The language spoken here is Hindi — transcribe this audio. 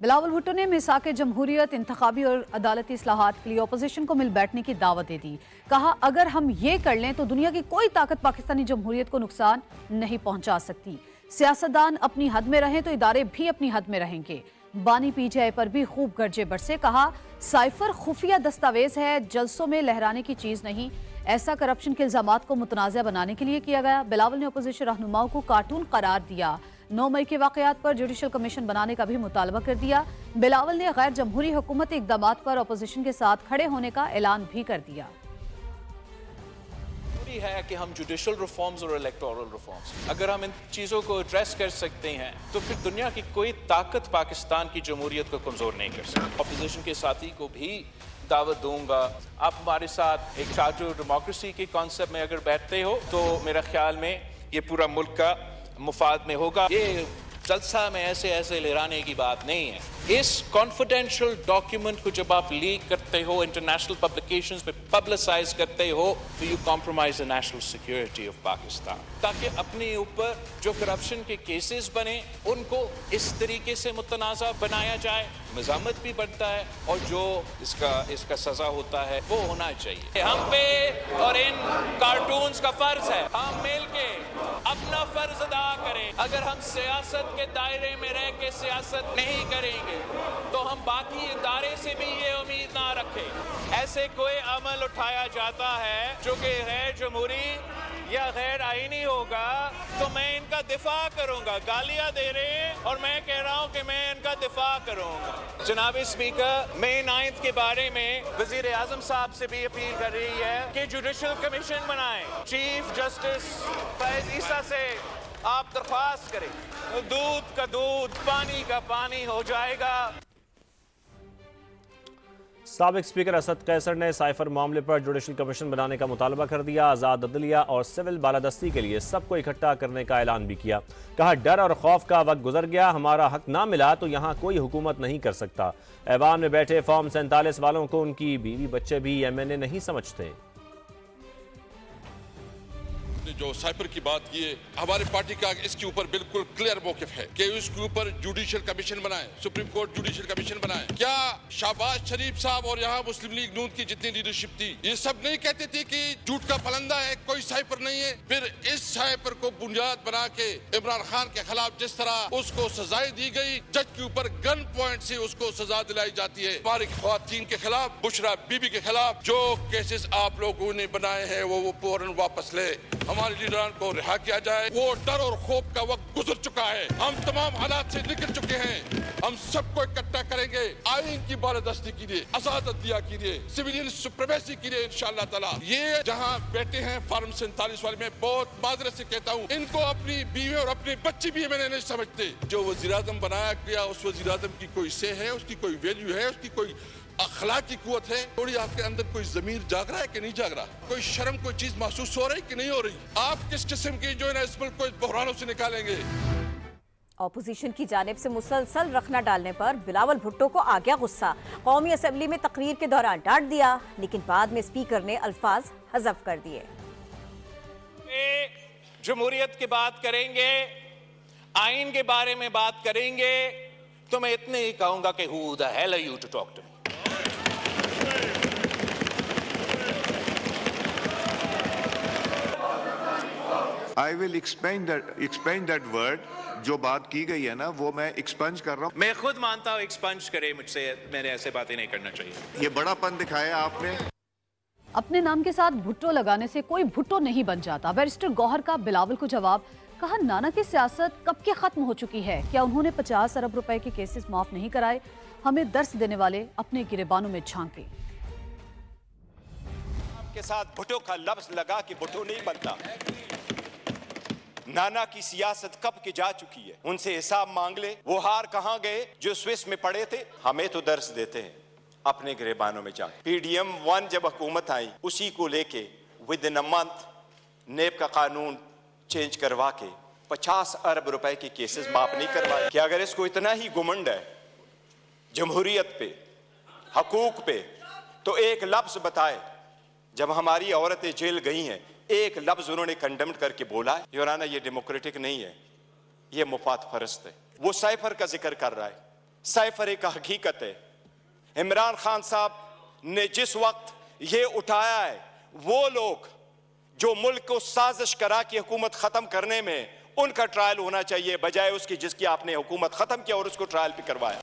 बिलावल भुट्टो ने मिसाक जमहूरियत, इंतखाबी और अदालती इस्लाहात के लिए अपोजिशन को मिल बैठने की दावत दे दी। कहा, अगर हम ये कर लें तो दुनिया की कोई ताकत पाकिस्तानी जमहूरियत को नुकसान नहीं पहुंचा सकती। सियासतदान अपनी हद में रहें तो इदारे भी अपनी हद में रहेंगे। बानी पीटीआई पर भी खूब गरजे बरसे। कहा, साइफर खुफिया दस्तावेज है, जलसों में लहराने की चीज नहीं। ऐसा करप्शन के इल्जामात को मुतनाज़ा बनाने के लिए किया गया। बिलावल ने अपोजिशन रहनुमाओं को कार्टून करार दिया। 9 मई के वाकयात पर जुडिशल कमीशन बनाने का भी मुतालबा कर दिया। बिलावल ने गैर जमहूरी हुकूमती इक़दामात पर अपोजिशन के साथ खड़े होने का ऐलान भी कर दिया। है कि हम जुडिशल रिफॉर्म्स और इलेक्टोरल रिफॉर्म्स, अगर हम इन चीज़ों को एड्रेस कर सकते हैं तो फिर दुनिया की कोई ताकत पाकिस्तान की जमहूरियत को कमज़ोर नहीं कर सकती। अपोजिशन के साथी को भी दावत दूंगा, आप हमारे साथ एक चार्टर डेमोक्रेसी के कॉन्सेप्ट में अगर बैठते हो तो मेरा ख्याल में ये पूरा मुल्क का मुफाद में होगा। ये जलसा में ऐसे ऐसे लहराने की बात नहीं है। इस कॉन्फिडेंशियल डॉक्यूमेंट को जब आप लीक करते हो, इंटरनेशनल पब्लिकेशंस पे पब्लिसाइज करते हो, तो you compromise the national security of Pakistan. ताकि अपने ऊपर जो करप्शन के केसेस बने उनको इस तरीके से मुतनाज़ा बनाया जाए, मज़ामत भी बनता है और जो इसका सजा होता है वो होना चाहिए। हम पे और इन कार्टून्स का फर्ज है हम मिल के अपना फर्ज अदा करें। अगर हम सियासत के दायरे में रह के सियासत नहीं करेंगे तो हम बाकी इदारे से भी ये उम्मीद ना रखें। ऐसे कोई अमल उठाया जाता है जो कि गैर जमहूरी या गैर आईनी होगा तो मैं इनका दिफा करूंगा। गालियां दे रहे हैं और मैं कह रहा हूं कि मैं इनका दिफा करूंगा। जनाब स्पीकर, मई 9 के बारे में वजीर आजम साहब से भी अपील कर रही है कि जुडिशल कमीशन बनाएं। चीफ जस्टिस फैज ईसा से आप दरख्वास्त करें, दूध का दूध, पानी का पानी हो जाएगा। साबिक स्पीकर असद कैसर ने साइफर मामले पर जुडिशल कमीशन बनाने का मुतालबा कर दिया। आज़ाद अदलिया और सिविल बालादस्ती के लिए सबको इकट्ठा करने का ऐलान भी किया। कहा, डर और खौफ का वक्त गुजर गया, हमारा हक ना मिला तो यहाँ कोई हुकूमत नहीं कर सकता। ऐवान में बैठे फॉर्म 47 वालों को उनकी बीवी बच्चे भी MNA नहीं समझते। जो साइफर की बात की है, हमारी पार्टी का इसके ऊपर बिल्कुल क्लियर मौकिफ है कि इसके ऊपर जुडिशियल कमीशन बनाए, सुप्रीम कोर्ट जुडिशियल कमीशन बनाए। क्या शहबाज शरीफ साहब और यहाँ मुस्लिम लीग नून की जितनी लीडरशिप थी ये सब नहीं कहते थे कि झूठ का फलंदा है, कोई साइफर नहीं है? फिर इस साइफर को बुनियाद बना के इमरान खान के खिलाफ जिस तरह उसको सजाएं दी गई, जज के ऊपर गन पॉइंट से उसको सजा दिलाई जाती है। हमारी ख्वातीन के खिलाफ, बुशरा बीबी के खिलाफ जो केसेस आप लोगों ने बनाए हैं वो फौरन वापस ले, हमारे लीडरान को रिहा किया जाए। वो डर और खौफ का वक्त गुजर चुका है, हम तमाम हालात से निकल चुके हैं। हम सबको इकट्ठा करेंगे आईन की बालादस्ती के लिए, आजाद अदलिया के लिए, सिविलियन सुप्रीमेसी के लिए इंशाअल्लाह ताला। ये जहां बैठे हैं फॉर्म 47 वाले, में बहुत माजरत से कहता हूँ, इनको अपनी बीवी और अपने बच्ची भी मैंने नहीं समझते। जो वजीर आजम बनाया गया उस वजीर आजम की कोई से है, उसकी कोई वैल्यू है, उसकी कोई अखलाक की कुवत है? थोड़ी आपके अंदर कोई जमीर जाग रहा है कि नहीं जाग रहा? कोई शर्म, कोई चीज महसूस हो रही कि नहीं हो रही? आप किस किस्म की जो है ना इस मुल्क को इस बहरानों से निकालेंगे? ऑपोजिशन की जानिब से मुसलसल रखना डालने पर बिलावल भुट्टो को आ गया गुस्सा। कौमी असेंबली में तकरीर के दौरान डांट दिया, लेकिन बाद में स्पीकर ने अल्फाज हज़फ कर दिए। जमहूरियत की बात करेंगे, आइन के बारे में बात करेंगे तो मैं इतने ही कहूंगा कि who the hell are you to talk to me? I will explain that word. जो बात की गई है ना वो मैं एक्सपंज कर रहा हूँ। मैं खुद मानता हूँ एक्सपंज करे मुझसे, मैंने ऐसे बातें नहीं करना चाहिए। ये बड़ापन दिखाया आपने। अपने नाम के साथ भुट्टो लगाने से कोई भुट्टो नहीं बन जाता। बैरिस्टर गौहर का बिलावल को जवाब। कहा, नाना की सियासत कब के खत्म हो चुकी है? क्या उन्होंने 50 अरब रुपए के केसेस माफ नहीं कराए? हमें दर्स देने वाले अपने गिरेबानों में झांके। आपके साथ भुट्टो का लफ्ज लगा कि भुट्टो नहीं बनता। नाना की सियासत कब की जा चुकी है, उनसे हिसाब मांग ले। वो हार कहां गए जो स्विस में पड़े थे? हमें तो दर्स देते हैं अपने गिरेबानों में जाके। PDM 1 जब हुकूमत आई उसी को लेके विद इन अ मंथ नेब का कानून चेंज करवा के 50 अरब रुपए के केसेस माफ नहीं करवाए। कि अगर इसको इतना ही घुमंड है जमहूरियत पे, हकूक पे, तो एक लफ्ज बताए जब हमारी औरतें जेल गई हैं, एक लफ्ज उन्होंने कंडेम्ड करके बोला है? योराना, ये डेमोक्रेटिक नहीं है, ये मुफाद फरस्त है। वो साइफर का जिक्र कर रहा है, साइफर एक हकीकत है। इमरान खान साहब ने जिस वक्त ये उठाया है, वो लोग जो मुल्क को साजिश करा कि हुकूमत खत्म करने में, उनका ट्रायल होना चाहिए बजाय उसकी जिसकी आपने हुकूमत खत्म किया और उसको ट्रायल भी करवाया।